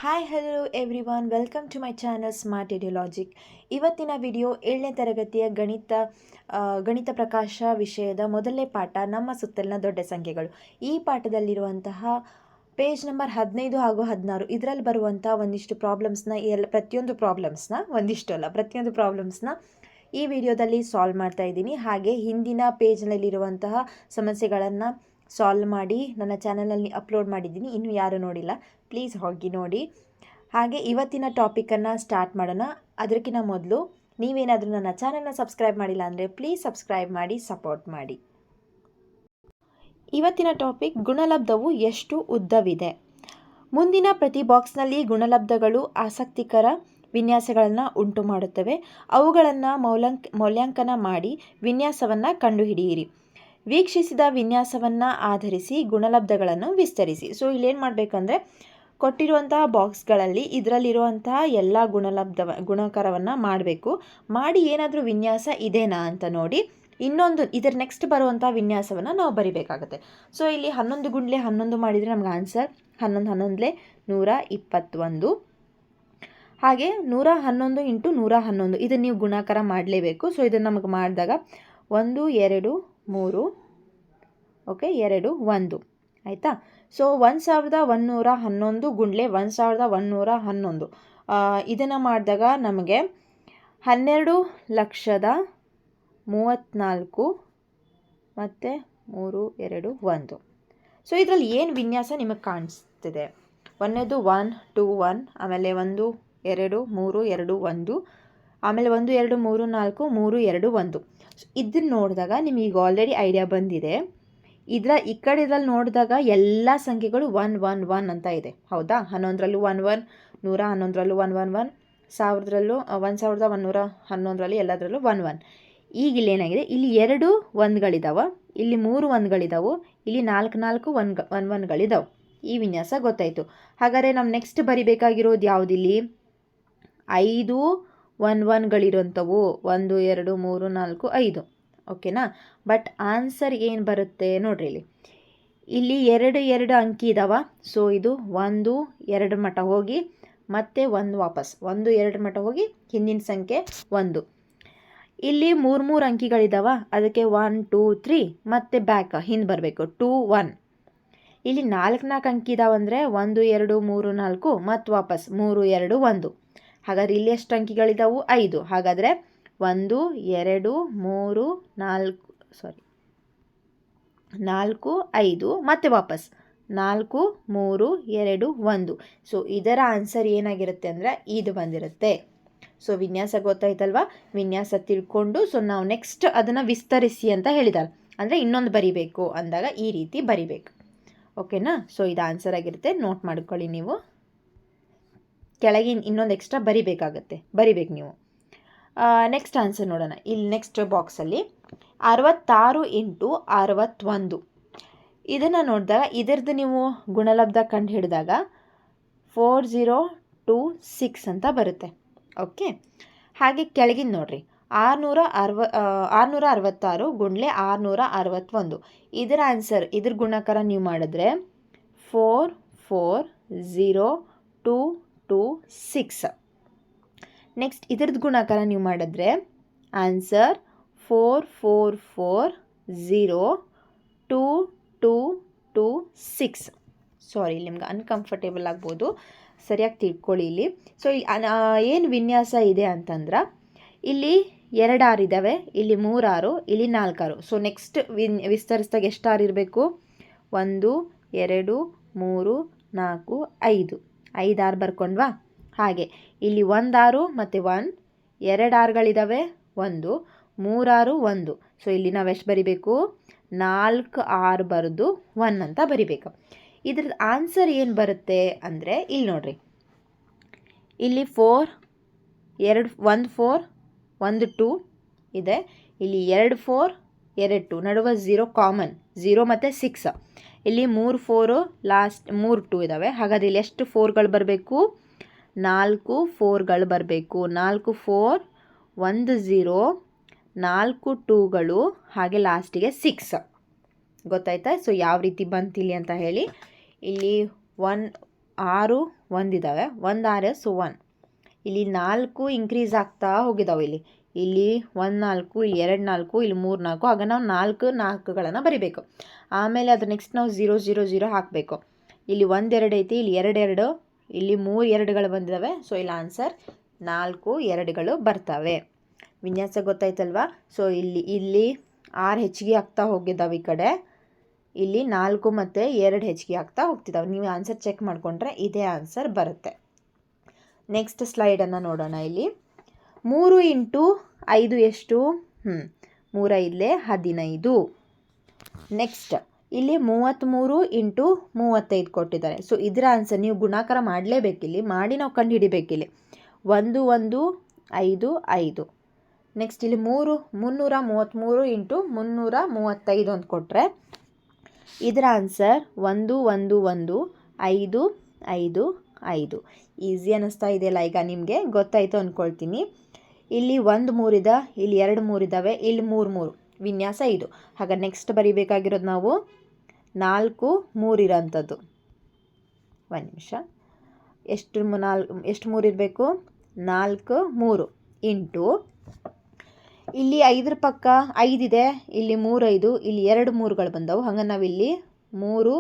Hi hello everyone, welcome to my channel smart ideologic. ಇವತ್ತಿನ video 7ನೇ ತರಗತಿಯ ಗಣಿತ ಪ್ರಕಾಶ ವಿಷಯದ ಮೊದಲನೇ ಪಾಠ, ನಮ್ಮ ಸುತ್ತಲಿನ ದೊಡ್ಡ ಸಂಖ್ಯೆಗಳು. ಈ ಪಾಠದಲ್ಲಿರುವಂತಹ ಪೇಜ್ ನಂಬರ್ 15 ಹಾಗೂ 16 ಇದರಲ್ಲಿ ಬರುವಂಥ ಒಂದಿಷ್ಟು ಪ್ರಾಬ್ಲಮ್ಸ್ನ, ಪ್ರತಿಯೊಂದು ಪ್ರಾಬ್ಲಮ್ಸ್ನ ಈ ವಿಡಿಯೋದಲ್ಲಿ ಸಾಲ್ವ್ ಮಾಡ್ತಾ ಇದ್ದೀನಿ. ಹಾಗೆ ಹಿಂದಿನ ಪೇಜ್ನಲ್ಲಿರುವಂತಹ ಸಮಸ್ಯೆಗಳನ್ನು ಸಾಲ್ವ್ ಮಾಡಿ ನನ್ನ ಚಾನಲಲ್ಲಿ ಅಪ್ಲೋಡ್ ಮಾಡಿದ್ದೀನಿ. ಇನ್ನೂ ಯಾರು ನೋಡಿಲ್ಲ, ಪ್ಲೀಸ್ ಹೋಗಿ ನೋಡಿ. ಹಾಗೆ ಇವತ್ತಿನ ಟಾಪಿಕನ್ನು ಸ್ಟಾರ್ಟ್ ಮಾಡೋಣ. ಅದಕ್ಕಿಂತ ಮೊದಲು ನೀವೇನಾದರೂ ನನ್ನ ಚಾನಲ್ನ ಸಬ್ಸ್ಕ್ರೈಬ್ ಮಾಡಿಲ್ಲ ಅಂದರೆ ಪ್ಲೀಸ್ ಸಬ್ಸ್ಕ್ರೈಬ್ ಮಾಡಿ, ಸಪೋರ್ಟ್ ಮಾಡಿ. ಇವತ್ತಿನ ಟಾಪಿಕ್, ಗುಣಲಬ್ಧವು ಎಷ್ಟು ಉದ್ದವಿದೆ. ಮುಂದಿನ ಪ್ರತಿ ಬಾಕ್ಸ್ನಲ್ಲಿ ಗುಣಲಬ್ಧಗಳು ಆಸಕ್ತಿಕರ ವಿನ್ಯಾಸಗಳನ್ನು ಉಂಟು ಮಾಡುತ್ತವೆ. ಅವುಗಳನ್ನು ಮೌಲ್ಯಾಂಕನ ಮಾಡಿ ವಿನ್ಯಾಸವನ್ನು ಕಂಡುಹಿಡಿಯಿರಿ. ವೀಕ್ಷಿಸಿದ ವಿನ್ಯಾಸವನ್ನು ಆಧರಿಸಿ ಗುಣಲಬ್ಧಗಳನ್ನು ವಿಸ್ತರಿಸಿ. ಸೊ ಇಲ್ಲೇನು ಮಾಡಬೇಕಂದ್ರೆ, ಕೊಟ್ಟಿರುವಂತಹ ಬಾಕ್ಸ್ಗಳಲ್ಲಿ ಇದರಲ್ಲಿರುವಂತಹ ಎಲ್ಲ ಗುಣಕರವನ್ನು ಮಾಡಬೇಕು. ಮಾಡಿ ಏನಾದರೂ ವಿನ್ಯಾಸ ಇದೆನಾ ಅಂತ ನೋಡಿ ಇದರ ನೆಕ್ಸ್ಟ್ ಬರುವಂಥ ವಿನ್ಯಾಸವನ್ನು ನಾವು ಬರಿಬೇಕಾಗುತ್ತೆ. ಸೊ ಇಲ್ಲಿ 11 × 11 ಮಾಡಿದರೆ ನಮ್ಗೆ ಆನ್ಸರ್ 11 121. ಹಾಗೆ 111 × 111 ಇದನ್ನು ನೀವು ಗುಣಾಕಾರ ಮಾಡಲೇಬೇಕು. ಸೊ ಇದನ್ನು ನಮಗೆ ಮಾಡಿದಾಗ 1 2 3 ಓಕೆ 2 1 ಆಯಿತಾ. ಸೊ 1111 ಗುಂಡ್ಲೆ 1111 ಇದನ್ನು ಮಾಡಿದಾಗ ನಮಗೆ 12,34,000 ಮತ್ತು 3 2 1. ಸೊ ಇದರಲ್ಲಿ ಏನು ವಿನ್ಯಾಸ ನಿಮಗೆ ಕಾಣಿಸ್ತಿದೆ? ಒಂದನೇದು 1 2 1, ಆಮೇಲೆ 1 2 3 2 1, ಆಮೇಲೆ 1 2 3 4 3 2 1. ಇದನ್ನು ನೋಡಿದಾಗ ನಿಮಗೆ ಆಲ್ರೆಡಿ ಐಡಿಯಾ ಬಂದಿದೆ. ಈ ಕಡೆ ಇದ್ರಲ್ಲಿ ನೋಡಿದಾಗ ಎಲ್ಲ ಸಂಖ್ಯೆಗಳು 1 1 1 ಅಂತ ಇದೆ, ಹೌದಾ? 11ರಲ್ಲೂ 1 1, 111ರಲ್ಲೂ 1 1 1, 1000ರಲ್ಲೂ 1111ರಲ್ಲಿ ಎಲ್ಲದರಲ್ಲೂ 1 1. ಈಗ ಇಲ್ಲೇನಾಗಿದೆ, ಇಲ್ಲಿ 2 1ಗಳಿದ್ದಾವೆ, ಇಲ್ಲಿ 3 1ಗಳಿದ್ದಾವೆ, ಇಲ್ಲಿ 4 4 1 1ಗಳಿದ್ದಾವೆ. ಈ ವಿನ್ಯಾಸ ಗೊತ್ತಾಯಿತು. ಹಾಗಾದರೆ ನಾವು ನೆಕ್ಸ್ಟ್ ಬರಿಬೇಕಾಗಿರೋದು ಯಾವುದಿಲ್ಲಿ? 5 1 1ಗಳಿರೋಂಥವು 1 2 3 4 5, ಓಕೆನಾ? ಬಟ್ ಆನ್ಸರ್ ಏನು ಬರುತ್ತೆ ನೋಡ್ರಿ. ಇಲ್ಲಿ 2 2 ಅಂಕಿ ಇದ್ದಾವೆ. ಸೊ ಇದು 1 2 ಮಟ್ಟ ಹೋಗಿ ಮತ್ತೆ 1 ವಾಪಸ್, 1 2 ಮಟ್ಟ ಹೋಗಿ ಹಿಂದಿನ ಸಂಖ್ಯೆ 1. ಇಲ್ಲಿ 3 3 ಅಂಕಿಗಳಿದ್ದಾವೆ, ಅದಕ್ಕೆ 1 2 3 ಮತ್ತೆ ಬ್ಯಾಕ್ ಹಿಂದೆ ಬರಬೇಕು 2 1. ಇಲ್ಲಿ 4 4 ಅಂಕಿ ಇದಾವಂದರೆ 1 2 3 4 ಮತ್ತು ವಾಪಸ್ 3 2 1. ಹಾಗಾದರೆ ಇಲ್ಲಿ ಎಷ್ಟು ಅಂಕಿಗಳಿದ್ದಾವೆ? 5. ಹಾಗಾದರೆ 1 2 3 4 5 ಮತ್ತೆ ವಾಪಸ್ 4 3 2 1. ಸೊ ಇದರ ಆನ್ಸರ್ ಏನಾಗಿರುತ್ತೆ ಅಂದರೆ ಇದು ಬಂದಿರುತ್ತೆ. ಸೊ ವಿನ್ಯಾಸ ಗೊತ್ತಾಯ್ತಲ್ವಾ? ವಿನ್ಯಾಸ ತಿಳ್ಕೊಂಡು ಸೊ ನಾವು ನೆಕ್ಸ್ಟ್ ಅದನ್ನು ವಿಸ್ತರಿಸಿ ಅಂತ ಹೇಳಿದ್ದಾರೆ. ಅಂದರೆ ಇನ್ನೊಂದು ಬರಿಬೇಕು ಅಂದಾಗ ಈ ರೀತಿ ಬರಿಬೇಕು, ಓಕೆನಾ? ಸೊ ಇದು ಆನ್ಸರ್ ಆಗಿರುತ್ತೆ, ನೋಟ್ ಮಾಡ್ಕೊಳ್ಳಿ ನೀವು. ಕೆಳಗೆ ಇನ್ನೊಂದು ಎಕ್ಸ್ಟ್ರಾ ಬರಿಬೇಕು ನೀವು. ನೆಕ್ಸ್ಟ್ ಆನ್ಸರ್ ನೋಡೋಣ. ಇಲ್ಲಿ ನೆಕ್ಸ್ಟ್ ಬಾಕ್ಸಲ್ಲಿ 66 × 61 ಇದನ್ನು ನೋಡಿದಾಗ ಇದರದ್ದು ನೀವು ಗುಣಲಬ್ಧ ಕಂಡು ಹಿಡಿದಾಗ 4026 ಅಂತ ಬರುತ್ತೆ, ಓಕೆ? ಹಾಗೆ ಕೆಳಗಿನ ನೋಡ್ರಿ 666 ಗುಂಡ್ಲೆ 661. ಇದರ ಆನ್ಸರ್, ಇದ್ರ ಗುಣಾಕಾರ ನೀವು ಮಾಡಿದ್ರೆ 44026. ನೆಕ್ಸ್ಟ್ ಇದರದ್ದು ಗುಣಾಕಾರ ನೀವು ಮಾಡಿದ್ರೆ ಆನ್ಸರ್ 44022226. ಸಾರಿ, ನಿಮ್ಗೆ ಅನ್ಕಂಫರ್ಟೇಬಲ್ ಆಗ್ಬೋದು, ಸರಿಯಾಗಿ ತಿಳ್ಕೊಳ್ಳಿ ಇಲ್ಲಿ. ಸೊ ಏನು ವಿನ್ಯಾಸ ಇದೆ ಅಂತಂದ್ರೆ, ಇಲ್ಲಿ 2 6 ಇದ್ದಾವೆ, ಇಲ್ಲಿ 3 6, ಇಲ್ಲಿ 4 6. ಸೊ ನೆಕ್ಸ್ಟ್ ವಿಸ್ತರಿಸಿದಾಗ ಎಷ್ಟು 6 ಇರಬೇಕು? 1 2 3 4 5 5 6 ಬರ್ಕೊಂಡ್ವಾ? ಹಾಗೆ ಇಲ್ಲಿ 1 6 ಮತ್ತು 1, 2 6ಗಳಿದ್ದಾವೆ, 1 3 6 1. ಸೊ ಇಲ್ಲಿ ನಾವು ಎಷ್ಟು ಬರಿಬೇಕು? 4 6 ಬರೆದು 1 ಅಂತ ಬರಿಬೇಕು. ಇದ್ರದ್ದು ಆನ್ಸರ್ ಏನು ಬರುತ್ತೆ ಅಂದರೆ ಇಲ್ಲಿ ನೋಡ್ರಿ, ಇಲ್ಲಿ 1 4 1 2 ಇದೆ, ಇಲ್ಲಿ 2 4 2 2 ನಡುವೆ 0 ಕಾಮನ್, 0 ಮತ್ತು 6. ಇಲ್ಲಿ 3 4 ಲಾಸ್ಟ್ 3 2 ಇದ್ದಾವೆ. ಹಾಗಾದರೆ ಇಲ್ಲಿ ಎಷ್ಟು 4ಗಳು ಬರಬೇಕು? 4 4ಗಳು ಬರಬೇಕು. 4 4 1 0, 4 2ಗಳು, ಹಾಗೆ ಲಾಸ್ಟಿಗೆ 6. ಗೊತ್ತಾಯ್ತಾ? ಸೊ ಯಾವ ರೀತಿ ಬಂತಿಲ್ಲಿ ಅಂತ ಹೇಳಿ. ಇಲ್ಲಿ 1 6 ಒಂದಿದ್ದಾವೆ, 1 6 ಸೊ 1. ಇಲ್ಲಿ 4 ಇನ್ಕ್ರೀಸ್ ಆಗ್ತಾ ಹೋಗಿದ್ದಾವೆ. ಇಲ್ಲಿ 1 4, ಇಲ್ಲಿ 2 4, ಇಲ್ಲಿ 3 4. ಆಗ ನಾವು 4 4ಗಳನ್ನು ಬರಿಬೇಕು. ಆಮೇಲೆ ಅದು ನೆಕ್ಸ್ಟ್ ನಾವು 0 0 0 ಹಾಕಬೇಕು. ಇಲ್ಲಿ 1 2 ಐತಿ, ಇಲ್ಲಿ 2 2, ಇಲ್ಲಿ 3 2ಗಳು ಬಂದಿದ್ದಾವೆ. ಸೊ ಇಲ್ಲಿ ಆನ್ಸರ್ 4 2ಗಳು ಬರ್ತವೆ. ವಿನ್ಯಾಸ ಗೊತ್ತಾಯ್ತಲ್ವಾ? ಸೊ ಇಲ್ಲಿ 6 ಹೆಚ್ಚಿಗೆ ಆಗ್ತಾ ಹೋಗಿದ್ದಾವೆ ಈ ಕಡೆ, ಇಲ್ಲಿ 4 ಮತ್ತು 2 ಹೆಚ್ಚಿಗೆ ಆಗ್ತಾ ಹೋಗ್ತಿದ್ದಾವೆ. ನೀವು ಆನ್ಸರ್ ಚೆಕ್ ಮಾಡಿಕೊಂಡ್ರೆ ಇದೇ ಆನ್ಸರ್ ಬರುತ್ತೆ. ನೆಕ್ಸ್ಟ್ ಸ್ಲೈಡನ್ನು ನೋಡೋಣ. ಇಲ್ಲಿ 3 ಇಂಟು 5 ಎಷ್ಟು? 3 5 15. ನೆಕ್ಸ್ಟ್ ಇಲ್ಲಿ 33 ಇಂಟು 35 ಕೊಟ್ಟಿದ್ದಾರೆ. ಸೊ ಇದರ ಆನ್ಸರ್ ನೀವು ಗುಣಾಕಾರ ಮಾಡಲೇಬೇಕಿಲ್ಲಿ, ಮಾಡಿ ನಾವು ಕಂಡು ಹಿಡಿಬೇಕಿಲ್ಲಿ. 1 1 5 5. ನೆಕ್ಸ್ಟ್ ಇಲ್ಲಿ 333 ಇಂಟು 335 ಅಂತ ಕೊಟ್ಟರೆ ಇದರ ಆನ್ಸರ್ 1 1 1 5 5 5. ಈಸಿ ಅನ್ನಿಸ್ತಾ ಇದೆಯಲ್ಲ? ಈಗ ನಿಮಗೆ ಗೊತ್ತಾಯಿತು ಅಂದ್ಕೊಳ್ತೀನಿ. ಇಲ್ಲಿ 1 3 ಇದೆ, ಇಲ್ಲಿ 2 3 ಇದ್ದಾವೆ, ಇಲ್ಲಿ 3 3. ವಿನ್ಯಾಸ ಇದು. ಹಾಗೆ ನೆಕ್ಸ್ಟ್ ಬರಿಬೇಕಾಗಿರೋದು ನಾವು 4 3 ಇರೋಂಥದ್ದು. ಒಂದು ನಿಮಿಷ, ಎಷ್ಟು 3 ಇರಬೇಕು? 4 3 ಇಂಟು ಇಲ್ಲಿ 5 ಪಕ್ಕ 5 ಇದೆ, ಇಲ್ಲಿ 3 5, ಇಲ್ಲಿ 2 3ಗಳು ಬಂದವು. ಹಂಗೆ ನಾವಿಲ್ಲಿ 3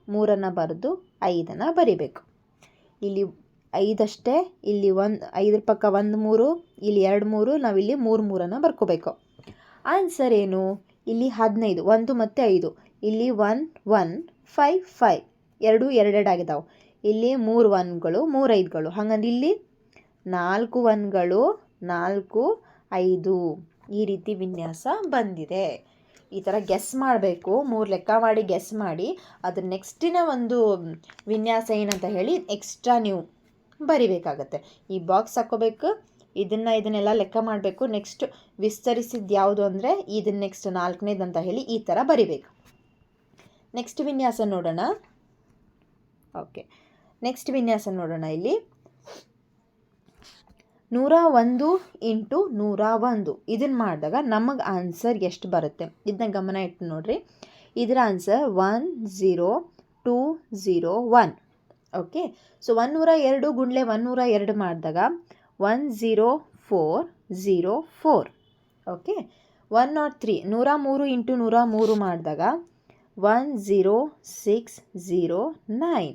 3 ಬರೆದು 5 ಬರಿಬೇಕು. ಇಲ್ಲಿ 5 ಅಷ್ಟೇ, ಇಲ್ಲಿ 5 ಪಕ್ಕ 1 3, ಇಲ್ಲಿ 2 3, ನಾವಿಲ್ಲಿ 3 3 ಬರ್ಕೋಬೇಕು. ಆನ್ಸರ್ ಏನು? ಇಲ್ಲಿ 15, 1 ಮತ್ತು 5, ಇಲ್ಲಿ 1 1 5 5, 2 2 2 ಆಗಿದ್ದಾವೆ. ಇಲ್ಲಿ 3 1ಗಳು 3 5ಗಳು, ಹಾಗಂದ್ರೆ ಇಲ್ಲಿ 4 1ಗಳು 4 5. ಈ ರೀತಿ ವಿನ್ಯಾಸ ಬಂದಿದೆ. ಈ ಥರ ಗೆಸ್ ಮಾಡಬೇಕು. 3 ಲೆಕ್ಕ ಮಾಡಿ ಗೆಸ್ ಮಾಡಿ ಅದ್ರ ನೆಕ್ಸ್ಟಿನ ಒಂದು ವಿನ್ಯಾಸ ಏನಂತ ಹೇಳಿ ಎಕ್ಸ್ಟ್ರಾ ನೀವು ಬರಿಬೇಕಾಗತ್ತೆ. ಈ ಬಾಕ್ಸ್ ಹಾಕೋಬೇಕು, ಇದನ್ನೆಲ್ಲ ಲೆಕ್ಕ ಮಾಡಬೇಕು. ನೆಕ್ಸ್ಟ್ ವಿಸ್ತರಿಸಿದ್ದು ಯಾವುದು ಅಂದರೆ ಇದನ್ನ ನೆಕ್ಸ್ಟ್ 4ನೇದು ಅಂತ ಹೇಳಿ ಈ ಥರ ಬರಿಬೇಕು. ನೆಕ್ಸ್ಟ್ ವಿನ್ಯಾಸ ನೋಡೋಣ. ಓಕೆ, ನೆಕ್ಸ್ಟ್ ವಿನ್ಯಾಸ ನೋಡೋಣ. ಇಲ್ಲಿ 101 ಇಂಟು 101 ಇದನ್ನು ಮಾಡಿದಾಗ ನಮಗೆ ಆನ್ಸರ್ ಎಷ್ಟು ಬರುತ್ತೆ ಇದನ್ನ ಗಮನ ಇಟ್ಟು ನೋಡಿರಿ. ಇದರ ಆನ್ಸರ್ 1 0 2 0 1. ಓಕೆ, ಸೊ 102 ಗುಂಡ್ಲೆ 102 ಮಾಡಿದಾಗ 104 0 4. ಓಕೆ, 103 103 ಇಂಟು 103 ಮಾಡಿದಾಗ 106 0 9.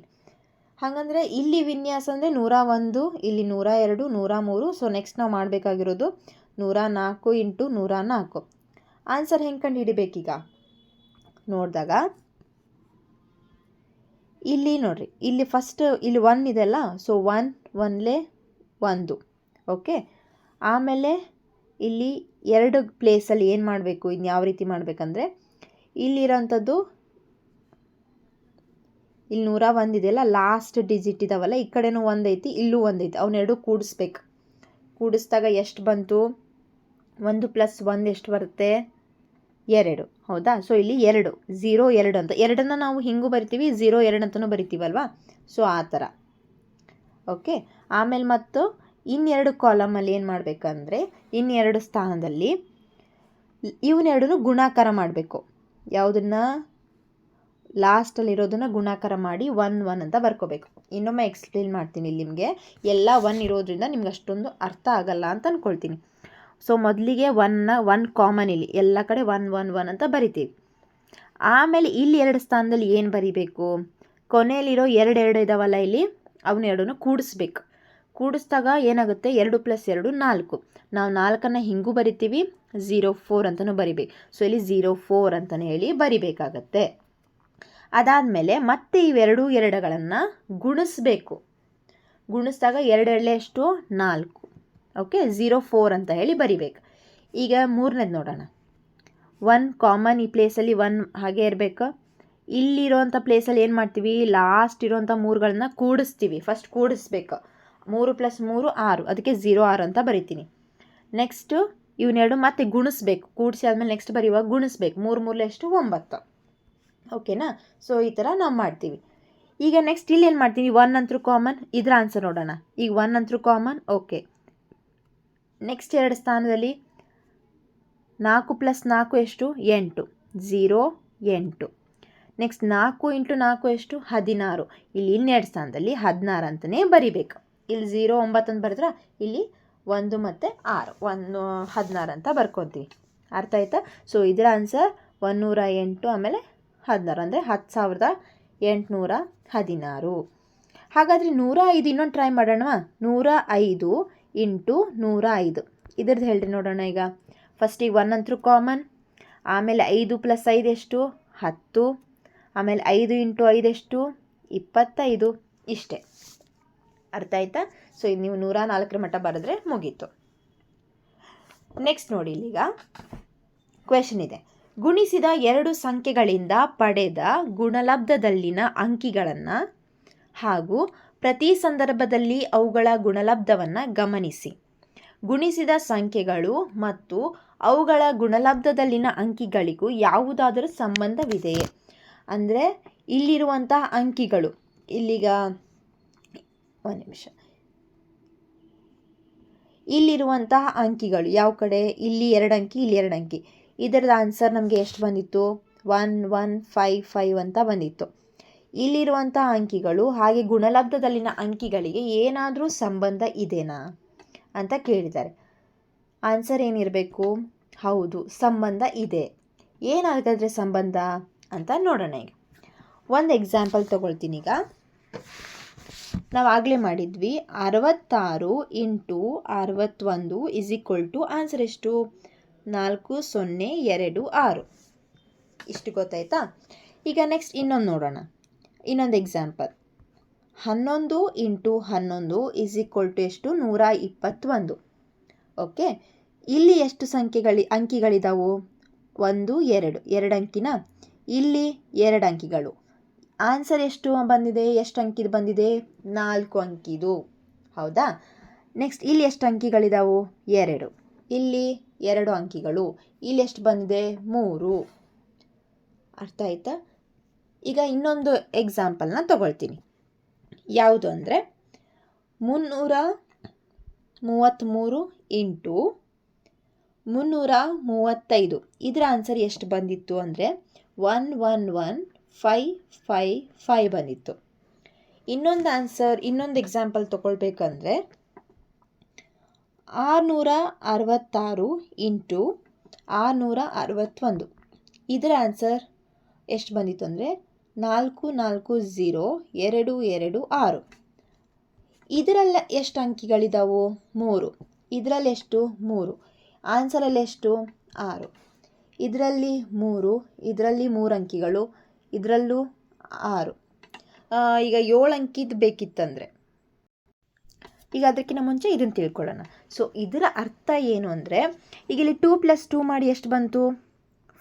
ಹಾಗಂದರೆ ಇಲ್ಲಿ ವಿನ್ಯಾಸ ಅಂದರೆ 101, ಇಲ್ಲಿ 102 103. ಸೊ ನೆಕ್ಸ್ಟ್ ನಾವು ಮಾಡಬೇಕಾಗಿರೋದು 104 ಇಂಟು 104. ಆನ್ಸರ್ ಹೆಂಗೆ ಕಂಡು ಹಿಡಿಬೇಕೀಗ ನೋಡಿದಾಗ ಇಲ್ಲಿ ನೋಡಿರಿ, ಇಲ್ಲಿ ಫಸ್ಟ್ ಇಲ್ಲಿ 1 ಇದೆಲ್ಲ. ಸೊ 1 1 1. ಓಕೆ, ಆಮೇಲೆ ಇಲ್ಲಿ 2 ಪ್ಲೇಸಲ್ಲಿ ಏನು ಮಾಡಬೇಕು, ಇನ್ನು ಯಾವ ರೀತಿ ಮಾಡಬೇಕಂದ್ರೆ ಇಲ್ಲಿರೋಂಥದ್ದು ಇಲ್ಲಿ 101 ಇದೆಯಲ್ಲ, ಲಾಸ್ಟ್ ಡಿಜಿಟ್ ಇದಾವಲ್ಲ, ಈ ಕಡೆನೂ 1 ಐತಿ, ಇಲ್ಲೂ 1 ಐತಿ. ಅವನ್ನೆರಡು ಕೂಡಿಸ್ಬೇಕು. ಕೂಡಿಸಿದಾಗ ಎಷ್ಟು ಬಂತು? 1 + 1 ಎಷ್ಟು ಬರುತ್ತೆ? 2. ಹೌದಾ? ಸೊ ಇಲ್ಲಿ 2 0 2 ಅಂತ 2ನ್ನು ನಾವು ಹಿಂಗೂ ಬರಿತೀವಿ, 0 2 ಅಂತಲೂ ಬರಿತೀವಲ್ವಾ? ಸೊ ಆ ಥರ. ಓಕೆ, ಆಮೇಲೆ ಮತ್ತು ಇನ್ನೆರಡು ಕಾಲಮಲ್ಲಿ ಏನು ಮಾಡಬೇಕಂದ್ರೆ ಇನ್ನೆರಡು ಸ್ಥಾನದಲ್ಲಿ ಇವನ್ನೆರಡೂ ಗುಣಾಕಾರ ಮಾಡಬೇಕು. ಯಾವುದನ್ನು? ಲಾಸ್ಟಲ್ಲಿರೋದನ್ನು ಗುಣಾಕಾರ ಮಾಡಿ 1 1 ಅಂತ ಬರ್ಕೋಬೇಕು. ಇನ್ನೊಮ್ಮೆ ಎಕ್ಸ್ಪ್ಲೇನ್ ಮಾಡ್ತೀನಿ ಇಲ್ಲಿ ನಿಮಗೆ. ಎಲ್ಲ 1 ಇರೋದ್ರಿಂದ ನಿಮ್ಗೆ ಅಷ್ಟೊಂದು ಅರ್ಥ ಆಗಲ್ಲ ಅಂತ ಅಂದ್ಕೊಳ್ತೀನಿ. ಸೊ ಮೊದಲಿಗೆ 1 ಕಾಮನ್, ಇಲ್ಲಿ ಎಲ್ಲ ಕಡೆ 1 1 1 ಅಂತ ಬರಿತೀವಿ. ಆಮೇಲೆ ಇಲ್ಲಿ 2 ಸ್ಥಾನದಲ್ಲಿ ಏನು ಬರಿಬೇಕು? ಕೊನೆಯಲ್ಲಿರೋ 2 2 ಇದಾವಲ್ಲ ಇಲ್ಲಿ, ಅವನ್ನೆರಡನ್ನು ಕೂಡಿಸ್ಬೇಕು. ಕೂಡಿಸಿದಾಗ ಏನಾಗುತ್ತೆ? 2 + 2 4. ನಾವು 4ಅನ್ನು ಹಿಂಗೂ ಬರಿತೀವಿ, 04 ಅಂತಲೂ ಬರಿಬೇಕು. ಸೊ ಇಲ್ಲಿ 04 ಅಂತಲೇ ಹೇಳಿ ಬರಿಬೇಕಾಗತ್ತೆ. ಅದಾದಮೇಲೆ ಮತ್ತೆ ಇವೆರಡೂ 2ಗಳನ್ನು ಗುಣಿಸ್ಬೇಕು. ಗುಣಿಸಿದಾಗ 2 2 ಎಷ್ಟು? 4. ಓಕೆ, 04 ಅಂತ ಹೇಳಿ ಬರಿಬೇಕು. ಈಗ ಮೂರನೇದು ನೋಡೋಣ. 1 ಕಾಮನ್, ಈ ಪ್ಲೇಸಲ್ಲಿ 1 ಹಾಗೆ ಇರಬೇಕು. ಇಲ್ಲಿರೋಂಥ ಪ್ಲೇಸಲ್ಲಿ ಏನು ಮಾಡ್ತೀವಿ? ಲಾಸ್ಟ್ ಇರೋಂಥ 3ಗಳನ್ನ ಕೂಡಿಸ್ತೀವಿ. ಫಸ್ಟ್ ಕೂಡಿಸ್ಬೇಕು. 3 + 3 6, ಅದಕ್ಕೆ 06 ಅಂತ ಬರಿತೀನಿ. ನೆಕ್ಸ್ಟು ಇವನ್ನೆರಡು ಮತ್ತೆ ಗುಣಿಸ್ಬೇಕು. ಕೂಡಿಸಿ ಆದಮೇಲೆ ನೆಕ್ಸ್ಟ್ ಬರೆಯುವಾಗ ಗುಣಿಸ್ಬೇಕು. 3 3 ಎಷ್ಟು? 9. ಓಕೆನಾ? ಸೊ ಈ ಥರ ನಾವು ಮಾಡ್ತೀವಿ. ಈಗ ನೆಕ್ಸ್ಟ್ ಇಲ್ಲಿ ಏನು ಮಾಡ್ತೀನಿ? 1 ಅಂತೂ ಕಾಮನ್, ಇದರ ಆನ್ಸರ್ ನೋಡೋಣ. ಈಗ 1 ಅಂತೂ ಕಾಮನ್. ಓಕೆ, ನೆಕ್ಸ್ಟ್ 2 ಸ್ಥಾನದಲ್ಲಿ 4 + 4 ಎಷ್ಟು? 8. 0 8. ನೆಕ್ಸ್ಟ್ 4 ಇಂಟು 4 ಎಷ್ಟು 16. ಇಲ್ಲಿ 12 ಸ್ಥಾನದಲ್ಲಿ 16 ಅಂತಲೇ ಬರಿಬೇಕು. ಇಲ್ಲಿ 0 9 ಅಂತ ಬರೆದ್ರೆ ಇಲ್ಲಿ 1 ಮತ್ತು 6 16 ಅಂತ ಬರ್ಕೊತೀವಿ. ಅರ್ಥ ಆಯ್ತಾ? ಸೊ ಇದರ ಆನ್ಸರ್ 108 ಆಮೇಲೆ 16 ಅಂದರೆ 10,816. ಹಾಗಾದರೆ 105 ಇನ್ನೊಂದು ಟ್ರೈ ಮಾಡೋಣವಾ? 105 ಇಂಟು 105 ಇದ್ರದ್ದು ಹೇಳ್ರಿ ನೋಡೋಣ. ಈಗ ಫಸ್ಟಿಗೆ 1 ಅಂತೂ ಕಾಮನ್, ಆಮೇಲೆ 5 + 5 ಎಷ್ಟು 10, ಆಮೇಲೆ 5 ಇಂಟು 5 ಎಷ್ಟು 25. ಇಷ್ಟೇ. ಅರ್ಥ ಆಯ್ತಾ? ಸೊ ಇದು ನೀವು 104ರ ಮಟ್ಟ ಬರೆದ್ರೆ ಮುಗೀತು. ನೆಕ್ಸ್ಟ್ ನೋಡಿ, ಇಲ್ಲಿಗ ಕ್ವೆಶನ್ ಇದೆ. ಗುಣಿಸಿದ 2 ಸಂಖ್ಯೆಗಳಿಂದ ಪಡೆದ ಗುಣಲಬ್ಧದಲ್ಲಿನ ಅಂಕಿಗಳನ್ನು ಹಾಗೂ ಪ್ರತಿ ಸಂದರ್ಭದಲ್ಲಿ ಅವುಗಳ ಗುಣಲಬ್ಧವನ್ನು ಗಮನಿಸಿ. ಗುಣಿಸಿದ ಸಂಖ್ಯೆಗಳು ಮತ್ತು ಅವುಗಳ ಗುಣಲಬ್ಧದಲ್ಲಿನ ಅಂಕಿಗಳಿಗೂ ಯಾವುದಾದರೂ ಸಂಬಂಧವಿದೆಯೇ? ಅಂದರೆ ಇಲ್ಲಿರುವಂತಹ ಅಂಕಿಗಳು, ಇಲ್ಲಿಗ ಒಂದು ನಿಮಿಷ, ಇಲ್ಲಿರುವಂತಹ ಅಂಕಿಗಳು ಯಾವ ಕಡೆ? ಇಲ್ಲಿ 2 ಅಂಕಿ, ಇಲ್ಲಿ 2 ಅಂಕಿ. ಇದರದ ಆನ್ಸರ್ ನಮಗೆ ಎಷ್ಟು ಬಂದಿತ್ತು? 1 1 5 5 ಅಂತ ಬಂದಿತ್ತು. ಇಲ್ಲಿರುವಂತಹ ಅಂಕಿಗಳು ಹಾಗೆ ಗುಣಲಬ್ಧದಲ್ಲಿನ ಅಂಕಿಗಳಿಗೆ ಏನಾದರೂ ಸಂಬಂಧ ಇದೆನಾ ಅಂತ ಕೇಳಿದ್ದಾರೆ. ಆನ್ಸರ್ ಏನಿರಬೇಕು? ಹೌದು, ಸಂಬಂಧ ಇದೆ. ಏನಾಗಾದರೆ ಸಂಬಂಧ ಅಂತ ನೋಡೋಣ. ಈಗ ಒಂದು ಎಕ್ಸಾಂಪಲ್ ತೊಗೊಳ್ತೀನಿ. ಈಗ ನಾವು ಆಗಲೇ ಮಾಡಿದ್ವಿ 66 ಇಂಟು 61 = ಆನ್ಸರ್ ಎಷ್ಟು? 4026. ಇಷ್ಟು ಗೊತ್ತಾಯ್ತಾ? ಈಗ ನೆಕ್ಸ್ಟ್ ಇನ್ನೊಂದು ನೋಡೋಣ. ಇನ್ನೊಂದು ಎಕ್ಸಾಂಪಲ್ 11 ಇಂಟು 11 = ಎಷ್ಟು? 121. ಓಕೆ, ಇಲ್ಲಿ ಎಷ್ಟು ಅಂಕಿಗಳಿದಾವು? 1 2 2 ಅಂಕಿನ. ಇಲ್ಲಿ 2 ಅಂಕಿಗಳು. ಆನ್ಸರ್ ಎಷ್ಟು ಬಂದಿದೆ? ಎಷ್ಟು ಅಂಕಿದು ಬಂದಿದೆ? 4 ಅಂಕಿದು. ಹೌದಾ? ನೆಕ್ಸ್ಟ್ ಇಲ್ಲಿ ಎಷ್ಟು ಅಂಕಿಗಳಿದಾವು? 2. ಇಲ್ಲಿ 2 ಅಂಕಿಗಳು. ಇಲ್ಲಿ ಎಷ್ಟು ಬಂದಿದೆ? 3. ಅರ್ಥ ಆಯ್ತಾ? ಈಗ ಇನ್ನೊಂದು ಎಕ್ಸಾಂಪಲ್ನ ತಗೊಳ್ತೀನಿ. ಯಾವುದು ಅಂದರೆ 333 ಇಂಟು 335. ಇದರ ಆನ್ಸರ್ ಎಷ್ಟು ಬಂದಿತ್ತು ಅಂದರೆ 111,555 ಬಂದಿತ್ತು. ಇನ್ನೊಂದು ಎಕ್ಸಾಂಪಲ್ ತಗೊಳ್ಬೇಕಂದ್ರೆ 666 ಇಂಟು 661. ಇದರ ಆನ್ಸರ್ ಎಷ್ಟು ಬಂದಿತ್ತು ಅಂದರೆ 440226. ಇದರೆಲ್ಲ ಎಷ್ಟು ಅಂಕಿಗಳಿದಾವು? 3. ಇದರಲ್ಲಿ ಎಷ್ಟು? 3. ಆನ್ಸರಲ್ಲಿ ಎಷ್ಟು? 6. ಇದರಲ್ಲಿ 3, ಇದರಲ್ಲಿ 3 ಅಂಕಿಗಳು, ಇದರಲ್ಲೂ 6. ಈಗ 7 ಅಂಕಿದು ಬೇಕಿತ್ತಂದರೆ, ಈಗ ಅದಕ್ಕಿಂತ ಮುಂಚೆ ಇದನ್ನು ತಿಳ್ಕೊಳ್ಳೋಣ. ಸೊ ಇದರ ಅರ್ಥ ಏನು ಅಂದರೆ, ಈಗ ಇಲ್ಲಿ 2 + 2 ಮಾಡಿ ಎಷ್ಟು ಬಂತು?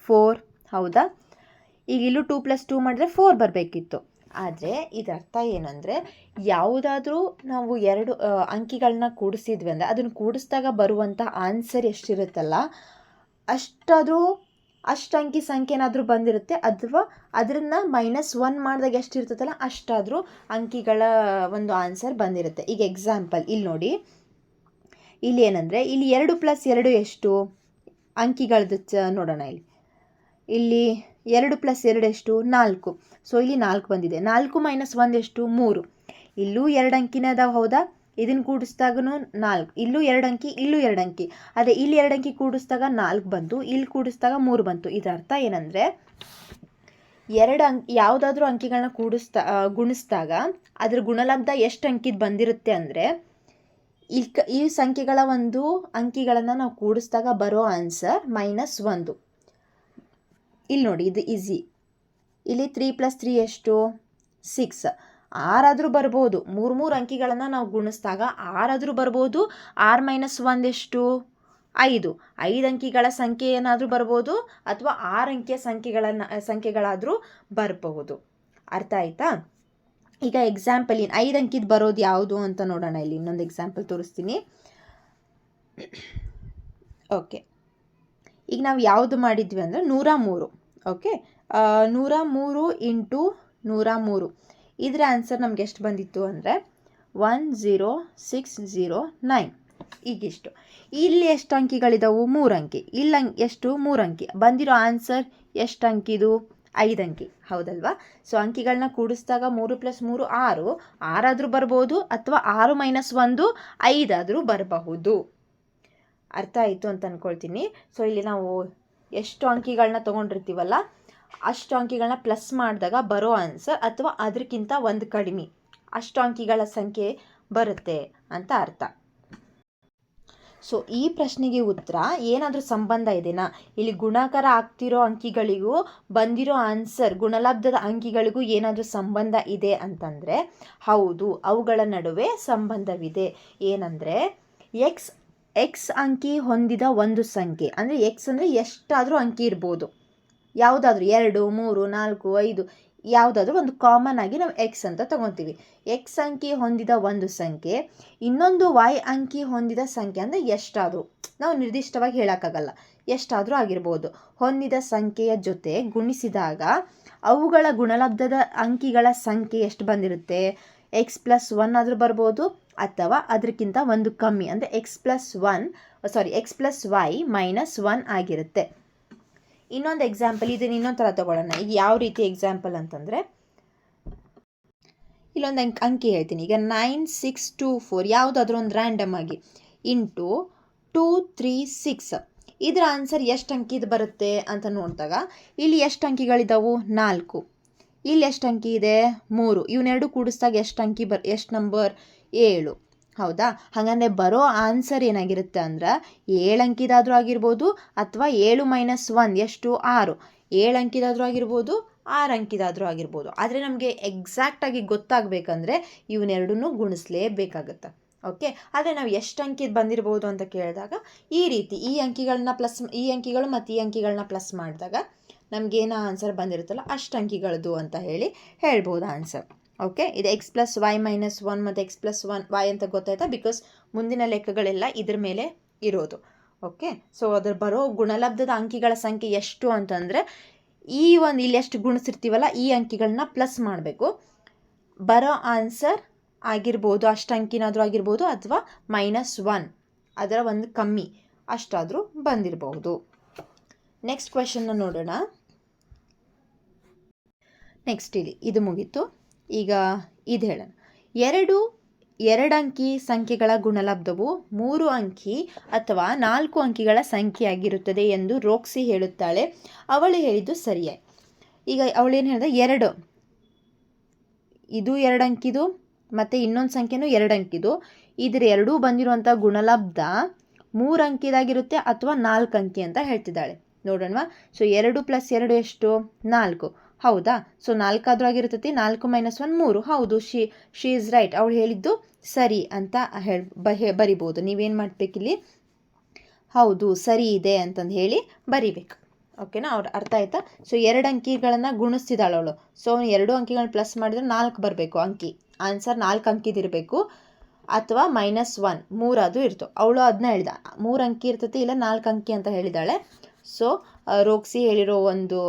4. ಹೌದಾ? ಈಗ ಇಲ್ಲೂ 2 + 2 ಮಾಡಿದ್ರೆ 4 ಬರಬೇಕಿತ್ತು. ಆದರೆ ಇದರ ಅರ್ಥ ಏನಂದರೆ, ಯಾವುದಾದ್ರೂ ನಾವು 2 ಅಂಕಿಗಳನ್ನ ಕೂಡಿಸಿದ್ವಿ ಅಂದರೆ ಅದನ್ನು ಕೂಡಿಸಿದಾಗ ಬರುವಂಥ ಆನ್ಸರ್ ಎಷ್ಟಿರುತ್ತಲ್ಲ ಅಷ್ಟು ಅಂಕಿ ಸಂಖ್ಯೆ ಏನಾದರೂ ಬಂದಿರುತ್ತೆ, ಅಥವಾ ಅದನ್ನು -1 ಮಾಡಿದಾಗ ಎಷ್ಟಿರ್ತದಲ್ಲ ಅಷ್ಟಾದರೂ ಅಂಕಿಗಳ ಒಂದು ಆನ್ಸರ್ ಬಂದಿರುತ್ತೆ. ಈಗ ಎಕ್ಸಾಂಪಲ್ ಇಲ್ಲಿ ನೋಡಿ, ಇಲ್ಲಿ ಏನಂದರೆ ಇಲ್ಲಿ 2 + 2 ಎಷ್ಟು ಅಂಕಿಗಳದ್ದು ನೋಡೋಣ. ಇಲ್ಲಿ 2 + 2 ಎಷ್ಟು? 4. ಸೊ ಇಲ್ಲಿ 4 ಬಂದಿದೆ. 4 - 1 ಎಷ್ಟು? 3. ಇಲ್ಲೂ 2 ಅಂಕಿನ ಅದಾವ. ಹೌದಾ? ಇದನ್ನು ಕೂಡಿಸಿದಾಗೂ 4. ಇಲ್ಲೂ 2 ಅಂಕಿ, ಇಲ್ಲೂ 2 ಅಂಕಿ. ಅದೇ ಇಲ್ಲಿ 2 ಅಂಕಿ ಕೂಡಿಸಿದಾಗ 4 ಬಂತು, ಇಲ್ಲಿ ಕೂಡಿಸಿದಾಗ 3 ಬಂತು. ಇದರ ಅರ್ಥ ಏನಂದರೆ, ಯಾವುದಾದ್ರೂ ಅಂಕಿಗಳನ್ನ ಗುಣಿಸಿದಾಗ ಅದ್ರ ಗುಣಲಬ್ಧ ಎಷ್ಟು ಅಂಕಿದು ಬಂದಿರುತ್ತೆ ಅಂದರೆ, ಈ ಸಂಖ್ಯೆಗಳ ಒಂದು ಅಂಕಿಗಳನ್ನು ನಾವು ಕೂಡಿಸಿದಾಗ ಬರೋ ಆನ್ಸರ್ -1. ಇಲ್ಲಿ ನೋಡಿ, ಇದು ಈಸಿ. ಇಲ್ಲಿ 3 + 3 ಎಷ್ಟು? 6. 6 ಆದರೂ ಬರ್ಬೋದು. 3 ಅಂಕಿಗಳನ್ನು ನಾವು ಗುಣಿಸಿದಾಗ 6 ಆದರೂ ಬರ್ಬೋದು. 6 - 1 ಎಷ್ಟು? 5. 5 ಅಂಕಿಗಳ ಸಂಖ್ಯೆ ಏನಾದರೂ ಬರ್ಬೋದು, ಅಥವಾ 6 ಅಂಕಿಯ ಸಂಖ್ಯೆಗಳಾದರೂ ಬರಬಹುದು. ಅರ್ಥ ಆಯ್ತಾ? ಈಗ ಎಕ್ಸಾಂಪಲ್ 5 ಅಂಕಿದು ಬರೋದು ಯಾವುದು ಅಂತ ನೋಡೋಣ. ಇಲ್ಲಿ ಇನ್ನೊಂದು ಎಕ್ಸಾಂಪಲ್ ತೋರಿಸ್ತೀನಿ. ಓಕೆ, ಈಗ ನಾವು ಯಾವುದು ಮಾಡಿದ್ವಿ ಅಂದರೆ 103. Okay, 103 into 103. ಇದರ ಆನ್ಸರ್ ನಮ್ಗೆ ಎಷ್ಟು ಬಂದಿತ್ತು ಅಂದರೆ 10609. ಈಗಿಷ್ಟು. ಇಲ್ಲಿ ಎಷ್ಟು ಅಂಕಿಗಳಿದಾವು? 3 ಅಂಕಿ. ಇಲ್ಲಿ ಎಷ್ಟು? 3 ಅಂಕಿ. ಬಂದಿರೋ ಆನ್ಸರ್ ಎಷ್ಟು ಅಂಕಿದು? 5 ಅಂಕಿ, ಹೌದಲ್ವಾ? ಸೊ ಅಂಕಿಗಳನ್ನ ಕೂಡಿಸಿದಾಗ 3 + 3 6, 6 ಆದರೂ ಬರ್ಬೋದು, ಅಥವಾ 6 - 1 5 ಆದರೂ ಬರಬಹುದು. ಅರ್ಥ ಆಯಿತು ಅಂತ ಅಂದ್ಕೊಳ್ತೀನಿ. ಸೊ ಇಲ್ಲಿ ನಾವು ಎಷ್ಟು ಅಂಕಿಗಳನ್ನ ತೊಗೊಂಡಿರ್ತೀವಲ್ಲ ಅಷ್ಟು ಅಂಕಿಗಳನ್ನ ಪ್ಲಸ್ ಮಾಡಿದಾಗ ಬರೋ ಆನ್ಸರ್ ಅಥವಾ ಅದಕ್ಕಿಂತ ಒಂದು ಕಡಿಮೆ ಅಷ್ಟು ಅಂಕಿಗಳ ಸಂಖ್ಯೆ ಬರುತ್ತೆ ಅಂತ ಅರ್ಥ. ಸೊ ಈ ಪ್ರಶ್ನೆಗೆ ಉತ್ತರ ಏನಾದರೂ ಸಂಬಂಧ ಇದೆನಾ? ಇಲ್ಲಿ ಗುಣಾಕಾರ ಆಗ್ತಿರೋ ಅಂಕಿಗಳಿಗೂ ಬಂದಿರೋ ಆನ್ಸರ್ ಗುಣಲಬ್ಧದ ಅಂಕಿಗಳಿಗೂ ಏನಾದರೂ ಸಂಬಂಧ ಇದೆ ಅಂತಂದರೆ ಹೌದು, ಅವುಗಳ ನಡುವೆ ಸಂಬಂಧವಿದೆ. ಏನಂದರೆ ಎಕ್ಸ್ ಅಂಕಿ ಹೊಂದಿದ ಒಂದು ಸಂಖ್ಯೆ, ಅಂದರೆ ಎಕ್ಸ್ ಅಂದರೆ ಎಷ್ಟಾದರೂ ಅಂಕಿ ಇರ್ಬೋದು, ಯಾವುದಾದ್ರೂ 2, 3, 4, 5 ಯಾವುದಾದ್ರೂ ಒಂದು ಕಾಮನ್ ಆಗಿ ನಾವು ಎಕ್ಸ್ ಅಂತ ತಗೊತೀವಿ. ಎಕ್ಸ್ ಅಂಕಿ ಹೊಂದಿದ ಒಂದು ಸಂಖ್ಯೆ ಇನ್ನೊಂದು ವೈ ಅಂಕಿ ಹೊಂದಿದ ಸಂಖ್ಯೆ, ಅಂದರೆ ಎಷ್ಟಾದರೂ, ನಾವು ನಿರ್ದಿಷ್ಟವಾಗಿ ಹೇಳೋಕ್ಕಾಗಲ್ಲ, ಎಷ್ಟಾದರೂ ಆಗಿರ್ಬೋದು, ಹೊಂದಿದ ಸಂಖ್ಯೆಯ ಜೊತೆ ಗುಣಿಸಿದಾಗ ಅವುಗಳ ಗುಣಲಬ್ಧದ ಅಂಕಿಗಳ ಸಂಖ್ಯೆ ಎಷ್ಟು ಬಂದಿರುತ್ತೆ? ಎಕ್ಸ್ + 1 ಆದರೂ ಬರ್ಬೋದು, ಅಥವಾ ಅದಕ್ಕಿಂತ ಒಂದು ಕಮ್ಮಿ, ಅಂದರೆ ಎಕ್ಸ್ + ವೈ - 1 ಆಗಿರುತ್ತೆ. ಇನ್ನೊಂದು ಎಕ್ಸಾಂಪಲ್, ಇದನ್ನು ಇನ್ನೊಂದು ಥರ ತಗೊಳ್ಳೋಣ. ಈಗ ಯಾವ ರೀತಿ ಎಕ್ಸಾಂಪಲ್ ಅಂತಂದರೆ, ಇಲ್ಲೊಂದು ಅಂಕಿ ಹೇಳ್ತೀನಿ. ಈಗ 9624 ಯಾವುದಾದ್ರೂ ಒಂದು ರ್ಯಾಂಡಮ್ ಆಗಿ ಇಂಟು 236, ಇದರ ಆನ್ಸರ್ ಎಷ್ಟು ಅಂಕಿದು ಬರುತ್ತೆ ಅಂತ ನೋಡಿದಾಗ ಇಲ್ಲಿ ಎಷ್ಟು ಅಂಕಿಗಳಿದ್ದಾವೆ? 4. ಇಲ್ಲಿ ಎಷ್ಟು ಅಂಕಿ ಇದೆ? 3. ಇವನ್ನೆರಡು ಕೂಡಿಸಿದಾಗ ಎಷ್ಟು ನಂಬರ್? 7. ಹೌದಾ? ಹಾಗಂದರೆ ಬರೋ ಆನ್ಸರ್ ಏನಾಗಿರುತ್ತೆ ಅಂದ್ರೆ 7 ಅಂಕಿದಾದರೂ ಆಗಿರ್ಬೋದು, ಅಥವಾ 7 - 1 ಎಷ್ಟು? 6. 7 ಅಂಕಿದಾದರೂ ಆಗಿರ್ಬೋದು, 6 ಅಂಕಿದಾದರೂ ಆಗಿರ್ಬೋದು. ಆದರೆ ನಮಗೆ ಎಕ್ಸಾಕ್ಟಾಗಿ ಗೊತ್ತಾಗಬೇಕಂದ್ರೆ ಇವನ್ನೆರಡನ್ನೂ ಗುಣಿಸ್ಲೇಬೇಕಾಗುತ್ತೆ. ಓಕೆ, ಆದರೆ ನಾವು ಎಷ್ಟು ಅಂಕಿದು ಬಂದಿರ್ಬೋದು ಅಂತ ಕೇಳಿದಾಗ ಈ ರೀತಿ ಈ ಅಂಕಿಗಳು ಮತ್ತು ಈ ಅಂಕಿಗಳನ್ನ ಪ್ಲಸ್ ಮಾಡಿದಾಗ ನಮಗೇನು ಆನ್ಸರ್ ಬಂದಿರುತ್ತಲ್ಲ ಅಷ್ಟು ಅಂಕಿಗಳದು ಅಂತ ಹೇಳ್ಬೋದು ಆನ್ಸರ್. ಓಕೆ, ಇದು ಎಕ್ಸ್ + ವೈ - 1 ಮತ್ತು ಎಕ್ಸ್ + 1 ವೈ ಅಂತ ಗೊತ್ತಾಯ್ತಾ? ಬಿಕಾಸ್ ಮುಂದಿನ ಲೆಕ್ಕಗಳೆಲ್ಲ ಇದ್ರ ಮೇಲೆ ಇರೋದು. ಓಕೆ, ಸೊ ಅದ್ರ ಬರೋ ಗುಣಲಬ್ಧದ ಅಂಕಿಗಳ ಸಂಖ್ಯೆ ಎಷ್ಟು ಅಂತಂದರೆ ಇಲ್ಲಿ ಎಷ್ಟು ಗುಣಿಸಿರ್ತೀವಲ್ಲ ಈ ಅಂಕಿಗಳನ್ನ ಪ್ಲಸ್ ಮಾಡಬೇಕು. ಬರೋ ಆನ್ಸರ್ ಆಗಿರ್ಬೋದು ಅಷ್ಟು ಅಂಕಿನಾದರೂ ಆಗಿರ್ಬೋದು, ಅಥವಾ -1 ಅದರ ಒಂದು ಕಮ್ಮಿ ಅಷ್ಟಾದರೂ ಬಂದಿರಬಹುದು. ನೆಕ್ಸ್ಟ್ ಕ್ವೆಶನ್ನ ನೋಡೋಣ. ನೆಕ್ಸ್ಟ್ ಇದು ಮುಗೀತು. ಈಗ ಇದು ಹೇಳೋಣ. ಎರಡು ಅಂಕಿ ಸಂಖ್ಯೆಗಳ ಗುಣಲಬ್ಧವು 3 ಅಂಕಿ ಅಥವಾ 4 ಅಂಕಿಗಳ ಸಂಖ್ಯೆಯಾಗಿರುತ್ತದೆ ಎಂದು ರೋಕ್ಸಿ ಹೇಳುತ್ತಾಳೆ. ಅವಳು ಹೇಳಿದ್ದು ಸರಿಯೇ? ಈಗ ಅವಳೇನು ಹೇಳಿದ? 2 ಇದು 2 ಅಂಕಿದು ಮತ್ತು ಇನ್ನೊಂದು ಸಂಖ್ಯೆನೂ 2 ಅಂಕಿದು. ಇದ್ರ ಎರಡೂ ಬಂದಿರುವಂಥ ಗುಣಲಬ್ಧ 3 ಅಂಕಿದಾಗಿರುತ್ತೆ ಅಥವಾ 4 ಅಂಕಿ ಅಂತ ಹೇಳ್ತಿದ್ದಾಳೆ. ನೋಡೋಣವಾ? ಸೊ 2 + 2 ಎಷ್ಟು? 4. ಹೌದಾ? ಸೊ 4 ಆದರೂ ಆಗಿರ್ತೈತಿ. 4 - 1 3. ಹೌದು, ಶಿ ಈಸ್ ರೈಟ್. ಅವಳು ಹೇಳಿದ್ದು ಸರಿ ಅಂತ ಬರಿಬೋದು. ನೀವೇನು ಮಾಡಬೇಕಿಲ್ಲಿ? ಹೌದು, ಸರಿ ಇದೆ ಅಂತಂದು ಹೇಳಿ ಬರಿಬೇಕು. ಓಕೆನಾ? ಅವ್ರು ಅರ್ಥ ಆಯ್ತಾ? ಸೊ 2 ಅಂಕಿಗಳನ್ನು ಗುಣಿಸ್ತಿದ್ದಾಳೆ ಅವಳು. ಸೊ 2 ಅಂಕಿಗಳನ್ನ ಪ್ಲಸ್ ಮಾಡಿದ್ರೆ 4 ಬರಬೇಕು ಅಂಕಿ. ಆನ್ಸರ್ 4 ಅಂಕಿದಿರಬೇಕು, ಅಥವಾ -1 3 ಅದು ಇರ್ತವೆ. ಅವಳು ಅದನ್ನ ಹೇಳಿದ 3 ಅಂಕಿ ಇರ್ತೈತಿ, ಇಲ್ಲ 4 ಅಂಕಿ ಅಂತ ಹೇಳಿದ್ದಾಳೆ. ಸೊ ರೋಕ್ಸಿ ಹೇಳಿರೋ ಒಂದು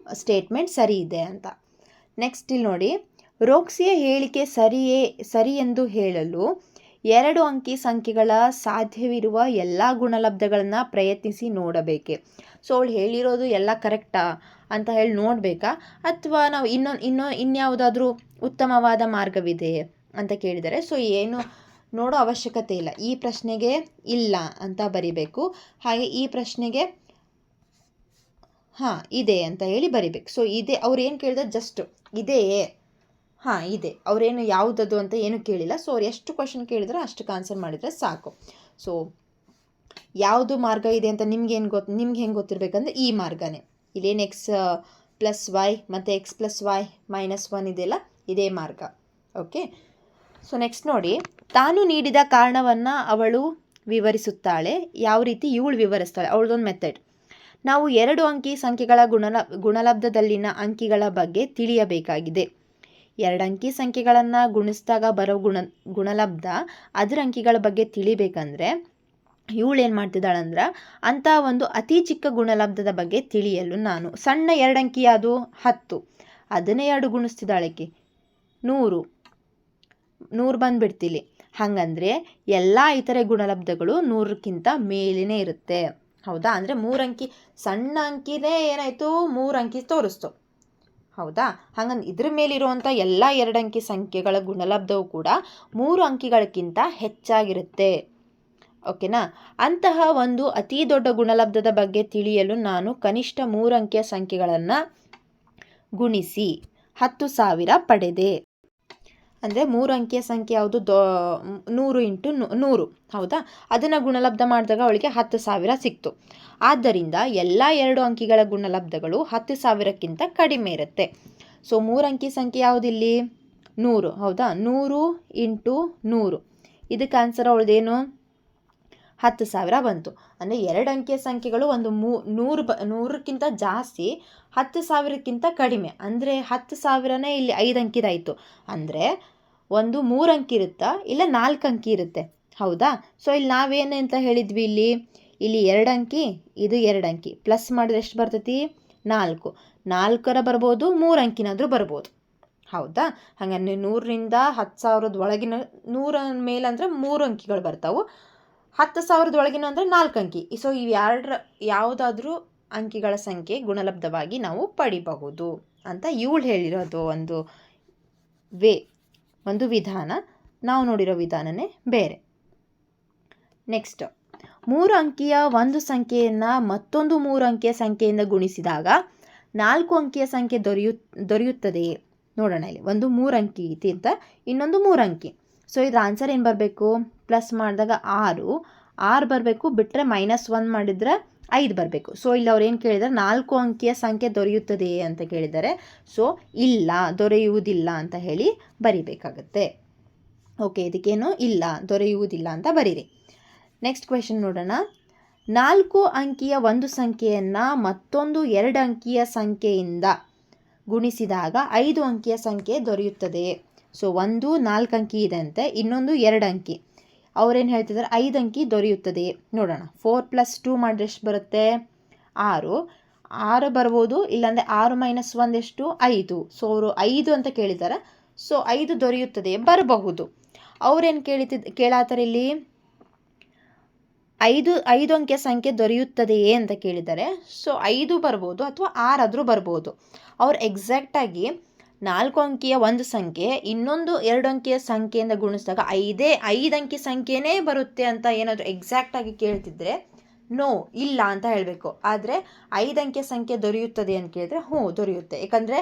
ಸ್ಟೇಟ್ಮೆಂಟ್ ಸರಿ ಇದೆ ಅಂತ. ನೆಕ್ಸ್ಟ್ ಇಲ್ಲಿ ನೋಡಿ, ರೋಕ್ಸಿಯ ಹೇಳಿಕೆ ಸರಿ ಎಂದು ಹೇಳಲು 2 ಅಂಕಿ ಸಂಖ್ಯೆಗಳ ಸಾಧ್ಯವಿರುವ ಎಲ್ಲ ಗುಣಲಬ್ಧಗಳನ್ನು ಪ್ರಯತ್ನಿಸಿ ನೋಡಬೇಕೆ. ಸೊ ಅವಳು ಹೇಳಿರೋದು ಎಲ್ಲ ಕರೆಕ್ಟಾ ಅಂತ ಹೇಳಿ ನೋಡಬೇಕಾ, ಅಥವಾ ನಾವು ಇನ್ಯಾವುದಾದ್ರೂ ಉತ್ತಮವಾದ ಮಾರ್ಗವಿದೆ ಅಂತ ಕೇಳಿದರೆ ಸೊ ಏನು ನೋಡೋ ಅವಶ್ಯಕತೆ ಇಲ್ಲ. ಈ ಪ್ರಶ್ನೆಗೆ ಇಲ್ಲ ಅಂತ ಬರಿಬೇಕು, ಹಾಗೆ ಈ ಪ್ರಶ್ನೆಗೆ ಇದೆ ಅಂತ ಹೇಳಿ ಬರಿಬೇಕು. ಸೊ ಇದೆ ಅವ್ರು ಏನು ಕೇಳಿದ್ರೆ ಜಸ್ಟ್ ಇದೆಯೇ, ಇದೆ, ಅವರೇನು ಯಾವುದದು ಅಂತ ಏನು ಕೇಳಿಲ್ಲ. ಸೊ ಅವ್ರು ಎಷ್ಟು ಕ್ವಶನ್ ಕೇಳಿದ್ರೆ ಅಷ್ಟಕ್ಕೆ ಆನ್ಸರ್ ಮಾಡಿದರೆ ಸಾಕು. ಸೊ ಯಾವುದು ಮಾರ್ಗ ಇದೆ ಅಂತ ನಿಮ್ಗೆ ಹೆಂಗೆ ಗೊತ್ತಿರಬೇಕಂದ್ರೆ ಈ ಮಾರ್ಗನೇ. ಇಲ್ಲೇನು ಎಕ್ಸ್ + ವೈ ಮತ್ತು ಎಕ್ಸ್ + ವೈ -1 ಇದೆಯಲ್ಲ, ಇದೇ ಮಾರ್ಗ. ಓಕೆ, ಸೊ ನೆಕ್ಸ್ಟ್ ನೋಡಿ, ತಾನು ನೀಡಿದ ಕಾರಣವನ್ನು ಅವಳು ವಿವರಿಸುತ್ತಾಳೆ. ಯಾವ ರೀತಿ ಇವಳು ವಿವರಿಸ್ತಾಳೆ, ಅವಳದೊಂದು ಮೆಥಡ್. ನಾವು 2 ಅಂಕಿ ಸಂಖ್ಯೆಗಳ ಗುಣಲಬ್ಧದಲ್ಲಿನ ಅಂಕಿಗಳ ಬಗ್ಗೆ ತಿಳಿಯಬೇಕಾಗಿದೆ. 2 ಅಂಕಿ ಸಂಖ್ಯೆಗಳನ್ನು ಗುಣಿಸಿದಾಗ ಬರೋ ಗುಣಲಬ್ಧ ಅದರ ಅಂಕಿಗಳ ಬಗ್ಗೆ ತಿಳಿಬೇಕಂದ್ರೆ ಇವಳು ಏನು ಮಾಡ್ತಿದ್ದಾಳಂದ್ರೆ ಅಂಥ ಒಂದು ಅತಿ ಚಿಕ್ಕ ಗುಣಲಬ್ಧದ ಬಗ್ಗೆ ತಿಳಿಯಲು ನಾನು ಸಣ್ಣ 2 ಅಂಕಿ ಅದು 10, ಅದನ್ನೇ 2 ಗುಣಿಸ್ತಿದ್ದಾಳಕ್ಕೆ 100 ಬಂದುಬಿಡ್ತಿಲಿ. ಹಾಗಂದರೆ ಎಲ್ಲ ಇತರೆ ಗುಣಲಬ್ಧಗಳು 100ಕ್ಕಿಂತ ಮೇಲೇ ಇರುತ್ತೆ. ಹೌದಾ? ಅಂದರೆ 3 ಅಂಕಿ ಸಣ್ಣ ಅಂಕಿನೇ ಏನಾಯಿತು 3 ಅಂಕಿ ತೋರಿಸ್ತು. ಹೌದಾ? ಹಾಗಂದ್ರೆ ಇದ್ರ ಮೇಲಿರುವಂಥ ಎಲ್ಲ 2 ಅಂಕಿ ಸಂಖ್ಯೆಗಳ ಗುಣಲಬ್ಧವು ಕೂಡ 3 ಅಂಕಿಗಳಕ್ಕಿಂತ ಹೆಚ್ಚಾಗಿರುತ್ತೆ. ಓಕೆನಾ? ಅಂತಹ ಒಂದು ಅತಿ ದೊಡ್ಡ ಗುಣಲಬ್ಧದ ಬಗ್ಗೆ ತಿಳಿಯಲು ನಾನು ಕನಿಷ್ಠ 3 ಅಂಕಿಯ ಸಂಖ್ಯೆಗಳನ್ನು ಗುಣಿಸಿ 10,000 ಪಡೆದೆ. ಅಂದರೆ 3 ಅಂಕಿಯ ಸಂಖ್ಯೆ ಯಾವುದು? 100 × 100. ಹೌದಾ? ಅದನ್ನು ಗುಣಲಬ್ಧ ಮಾಡಿದಾಗ ಅವಳಿಗೆ 10,000 ಸಿಕ್ತು. ಆದ್ದರಿಂದ ಎಲ್ಲ 2 ಅಂಕಿಗಳ ಗುಣಲಬ್ಧಗಳು 10,000ಕ್ಕಿಂತ ಕಡಿಮೆ ಇರುತ್ತೆ. ಸೊ 3 ಅಂಕಿ ಸಂಖ್ಯೆ ಯಾವುದಿಲ್ಲಿ? 100. ಹೌದಾ? 100 × 100. ಇದಕ್ಕೆ ಆನ್ಸರ್ ಅವಳದೇನು? 10,000 ಬಂತು. ಅಂದರೆ 2 ಅಂಕಿಯ ಸಂಖ್ಯೆಗಳು ಒಂದು 100ಕ್ಕಿಂತ ಜಾಸ್ತಿ, 10,000ಕ್ಕಿಂತ ಕಡಿಮೆ. ಅಂದರೆ 10,000ನೇ ಇಲ್ಲಿ 5 ಅಂಕಿದಾಯಿತು. ಅಂದರೆ ಒಂದು 3 ಅಂಕಿ ಇರುತ್ತಾ, ಇಲ್ಲ 4 ಅಂಕಿ ಇರುತ್ತೆ. ಹೌದಾ? ಸೊ ಇಲ್ಲಿ ನಾವೇನು ಅಂತ ಹೇಳಿದ್ವಿ, ಇಲ್ಲಿ 2 ಅಂಕಿ, ಇದು 2 ಅಂಕಿ ಪ್ಲಸ್ ಮಾಡಿದ್ರೆ ಎಷ್ಟು ಬರ್ತೈತಿ? 4. 4 ಬರ್ಬೋದು, 3 ಅಂಕಿನಾದರೂ ಬರ್ಬೋದು. ಹೌದಾ? ಹಾಗಾದ್ರೆ 100ರಿಂದ 10,000 ಒಳಗಿನ 100 ಮೇಲಂದ್ರೆ 3 ಅಂಕಿಗಳು ಬರ್ತಾವೆ, 10,000 ಒಳಗಿನ ಅಂದರೆ 4 ಅಂಕಿ. ಸೊ ಇವು ಯಾವುದಾದ್ರೂ ಅಂಕಿಗಳ ಸಂಖ್ಯೆ ಗುಣಲಬ್ಧವಾಗಿ ನಾವು ಪಡಿಬಹುದು ಅಂತ ಇವಳು ಹೇಳಿರೋದು ಒಂದು ವಿಧಾನ. ನಾವು ನೋಡಿರೋ ವಿಧಾನನೇ ಬೇರೆ. ನೆಕ್ಸ್ಟ್, 3 ಅಂಕಿಯ ಒಂದು ಸಂಖ್ಯೆಯನ್ನು ಮತ್ತೊಂದು 3 ಅಂಕಿಯ ಸಂಖ್ಯೆಯಿಂದ ಗುಣಿಸಿದಾಗ 4 ಅಂಕಿಯ ಸಂಖ್ಯೆ ದೊರೆಯುತ್ತದೆಯೇ? ನೋಡೋಣ. ಇಲ್ಲಿ ಒಂದು 3 ಅಂಕಿ ಐತಿ ಅಂತ, ಇನ್ನೊಂದು 3 ಅಂಕಿ. ಸೊ ಇದ್ರ ಆನ್ಸರ್ ಏನು ಬರಬೇಕು? ಪ್ಲಸ್ ಮಾಡಿದಾಗ 6 ಬರಬೇಕು, ಬಿಟ್ಟರೆ -1 ಮಾಡಿದರೆ 5 ಬರಬೇಕು. ಸೊ ಇಲ್ಲಿ ಅವ್ರು ಏನು ಕೇಳಿದ್ದಾರೆ? 4 ಅಂಕಿಯ ಸಂಖ್ಯೆ ದೊರೆಯುತ್ತದೆಯೇ ಅಂತ ಕೇಳಿದ್ದಾರೆ. ಸೊ ಇಲ್ಲ, ದೊರೆಯುವುದಿಲ್ಲ ಅಂತ ಹೇಳಿ ಬರಿಬೇಕಾಗತ್ತೆ. ಓಕೆ, ಇದಕ್ಕೇನು ಇಲ್ಲ, ದೊರೆಯುವುದಿಲ್ಲ ಅಂತ ಬರೀರಿ. ನೆಕ್ಸ್ಟ್ ಕ್ವೆಶನ್ ನೋಡೋಣ. 4 ಅಂಕಿಯ ಒಂದು ಸಂಖ್ಯೆಯನ್ನು ಮತ್ತೊಂದು 2 ಅಂಕಿಯ ಸಂಖ್ಯೆಯಿಂದ ಗುಣಿಸಿದಾಗ 5 ಅಂಕಿಯ ಸಂಖ್ಯೆ ದೊರೆಯುತ್ತದೆ. ಸೊ ಒಂದು 4 ಅಂಕಿ ಇದೆ ಅಂತೆ, ಇನ್ನೊಂದು 2 ಅಂಕಿ. ಅವ್ರೇನು ಹೇಳ್ತಿದ್ದಾರೆ? 5 ಅಂಕಿ ದೊರೆಯುತ್ತದೆ. ನೋಡೋಣ. 4 + 2 ಮಾಡಿದ್ರೆ ಎಷ್ಟು ಬರುತ್ತೆ? 6 ಬರ್ಬೋದು, ಇಲ್ಲಾಂದರೆ 6 - 1 ಎಷ್ಟು? 5. ಸೊ ಅವರು 5 ಅಂತ ಕೇಳಿದ್ದಾರೆ. ಸೊ 5 ದೊರೆಯುತ್ತದೆ ಬರಬಹುದು. ಅವ್ರೇನು ಕೇಳಾತಾರೆ ಇಲ್ಲಿ? 5 ಅಂಕಿಯ ಸಂಖ್ಯೆ ದೊರೆಯುತ್ತದೆಯೇ ಅಂತ ಕೇಳಿದ್ದಾರೆ. ಸೊ 5 ಬರ್ಬೋದು, ಅಥವಾ 6 ಆದರೂ ಬರ್ಬೋದು. ಅವ್ರು ಎಕ್ಸಾಕ್ಟಾಗಿ 4 ಅಂಕಿಯ ಒಂದು ಸಂಖ್ಯೆ ಇನ್ನೊಂದು 2 ಅಂಕಿಯ ಸಂಖ್ಯೆಯಿಂದ ಗುಣಿಸಿದಾಗ 5 ಅಂಕಿ ಸಂಖ್ಯೆನೇ ಬರುತ್ತೆ ಅಂತ ಏನಾದರೂ ಎಕ್ಸಾಕ್ಟಾಗಿ ಕೇಳ್ತಿದ್ರೆ ನೋ, ಇಲ್ಲ ಅಂತ ಹೇಳಬೇಕು. ಆದರೆ 5 ಅಂಕಿಯ ಸಂಖ್ಯೆ ದೊರೆಯುತ್ತದೆ ಅಂತ ಕೇಳಿದ್ರೆ ಹ್ಞೂ ದೊರೆಯುತ್ತೆ. ಯಾಕಂದರೆ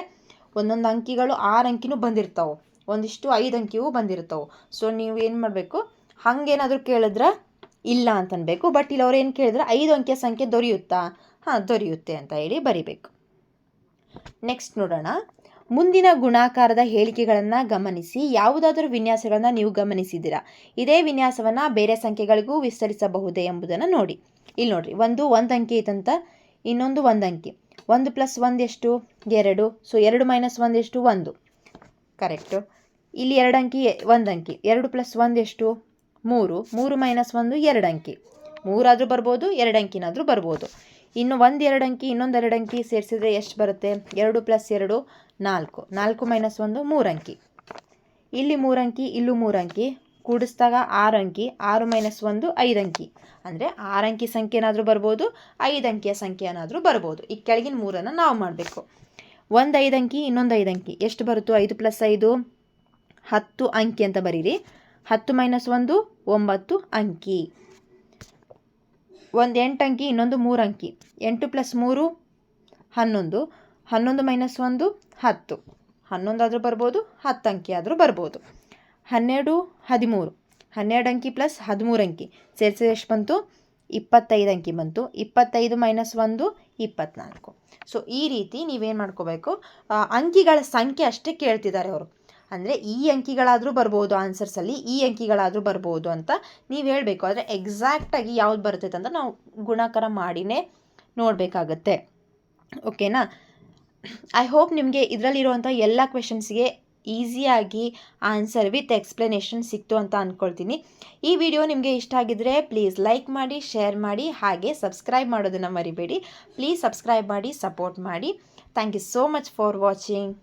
ಒಂದೊಂದು ಅಂಕಿಗಳು 6 ಅಂಕಿನೂ ಬಂದಿರ್ತಾವೆ, ಒಂದಿಷ್ಟು 5 ಅಂಕಿಯೂ ಬಂದಿರ್ತಾವೆ. ಸೊ ನೀವು ಏನು ಮಾಡಬೇಕು? ಹಾಗೇನಾದರೂ ಕೇಳಿದ್ರೆ ಇಲ್ಲ ಅಂತನ್ಬೇಕು. ಬಟ್ ಇಲ್ಲಿ ಅವ್ರು ಏನು ಕೇಳಿದ್ರೆ 5 ಅಂಕಿಯ ಸಂಖ್ಯೆ ದೊರೆಯುತ್ತಾ? ಹಾಂ, ದೊರೆಯುತ್ತೆ ಅಂತ ಹೇಳಿ ಬರಿಬೇಕು. ನೆಕ್ಸ್ಟ್ ನೋಡೋಣ. ಮುಂದಿನ ಗುಣಾಕಾರದ ಹೇಳಿಕೆಗಳನ್ನು ಗಮನಿಸಿ. ಯಾವುದಾದರೂ ವಿನ್ಯಾಸಗಳನ್ನು ನೀವು ಗಮನಿಸಿದ್ದೀರಾ? ಇದೇ ವಿನ್ಯಾಸವನ್ನು ಬೇರೆ ಸಂಖ್ಯೆಗಳಿಗೂ ವಿಸ್ತರಿಸಬಹುದೇ ಎಂಬುದನ್ನು ನೋಡಿ. ಇಲ್ಲಿ ನೋಡಿರಿ, ಒಂದು ಅಂಕಿ ಐತಂತ, ಇನ್ನೊಂದು 1 ಅಂಕಿ. 1 + 1 ಎಷ್ಟು? 2. ಸೊ 2 - 1 ಎಷ್ಟು? 1. ಕರೆಕ್ಟು. ಇಲ್ಲಿ 2 ಅಂಕಿ, 1 ಅಂಕಿ. 2 + 1 ಎಷ್ಟು? 3. 3 - 1 2 ಅಂಕಿ. 3 ಆದರೂ ಬರ್ಬೋದು, 2 ಅಂಕಿನಾದರೂ ಬರ್ಬೋದು. ಇನ್ನು 2 ಅಂಕಿ, ಇನ್ನೊಂದು 2 ಅಂಕಿ ಸೇರಿಸಿದ್ರೆ ಎಷ್ಟು ಬರುತ್ತೆ? 2 + 2 4. 4 - 1 3 ಅಂಕಿ. ಇಲ್ಲಿ 3 ಅಂಕಿ, ಇಲ್ಲೂ 3 ಅಂಕಿ. ಕೂಡಿಸಿದಾಗ 6 ಅಂಕಿ. 6 - 1 5 ಅಂಕಿ. ಅಂದರೆ 6 ಅಂಕಿ ಸಂಖ್ಯೆನಾದರೂ ಬರ್ಬೋದು, 5 ಅಂಕಿಯ ಸಂಖ್ಯೆನಾದರೂ ಬರ್ಬೋದು. ಈ ಕೆಳಗಿನ 3 ನಾವು ಮಾಡಬೇಕು. ಒಂದು 5 ಅಂಕಿ, ಇನ್ನೊಂದು 5 ಅಂಕಿ. ಎಷ್ಟು ಬರುತ್ತೋ? 5 + 5 10 ಅಂಕಿ ಅಂತ ಬರೀರಿ. 10 - 1 9 ಅಂಕಿ. ಒಂದು 8 ಅಂಕಿ, ಇನ್ನೊಂದು 3 ಅಂಕಿ. 8 + 3 11. 11 - 1 10. 11 ಆದರೂ ಬರ್ಬೋದು, 10 ಅಂಕಿ ಆದರೂ ಬರ್ಬೋದು. 12 13. 12 ಅಂಕಿ + 13 ಅಂಕಿ ಸೇರಿಸಿದ್ರೆ ಎಷ್ಟು ಬಂತು? 25 ಅಂಕಿ ಬಂತು. 25 - 1 24. ಸೊ ಈ ರೀತಿ ನೀವೇನು ಮಾಡ್ಕೋಬೇಕು? ಅಂಕಿಗಳ ಸಂಖ್ಯೆ ಅಷ್ಟೇ ಕೇಳ್ತಿದ್ದಾರೆ ಅವರು. ಅಂದರೆ ಈ ಅಂಕಿಗಳಾದರೂ ಬರ್ಬೋದು ಆನ್ಸರ್ಸಲ್ಲಿ, ಈ ಅಂಕಿಗಳಾದರೂ ಬರ್ಬೋದು ಅಂತ ನೀವು ಹೇಳಬೇಕು. ಆದರೆ ಎಕ್ಸಾಕ್ಟಾಗಿ ಯಾವ್ದು ಬರ್ತೈತೆ ಅಂತ ನಾವು ಗುಣಾಕಾರ ಮಾಡಿನೇ ನೋಡಬೇಕಾಗತ್ತೆ. ಓಕೆನಾ? ಐ ಹೋಪ್ ನಿಮಗೆ ಇದರಲ್ಲಿರುವಂಥ ಎಲ್ಲ ಕ್ವೆಶನ್ಸ್ಗೆ ಈಸಿಯಾಗಿ ಆನ್ಸರ್ ವಿತ್ ಎಕ್ಸ್ಪ್ಲನೇಷನ್ ಸಿಕ್ತು ಅಂತ ಅಂದ್ಕೊಳ್ತೀನಿ. ಈ ವಿಡಿಯೋ ನಿಮಗೆ ಇಷ್ಟ ಆಗಿದ್ದರೆ ಪ್ಲೀಸ್ ಲೈಕ್ ಮಾಡಿ, ಶೇರ್ ಮಾಡಿ, ಹಾಗೆ ಸಬ್ಸ್ಕ್ರೈಬ್ ಮಾಡೋದನ್ನು ಮರಿಬೇಡಿ. ಪ್ಲೀಸ್ ಸಬ್ಸ್ಕ್ರೈಬ್ ಮಾಡಿ, ಸಪೋರ್ಟ್ ಮಾಡಿ. Thank you so much for watching.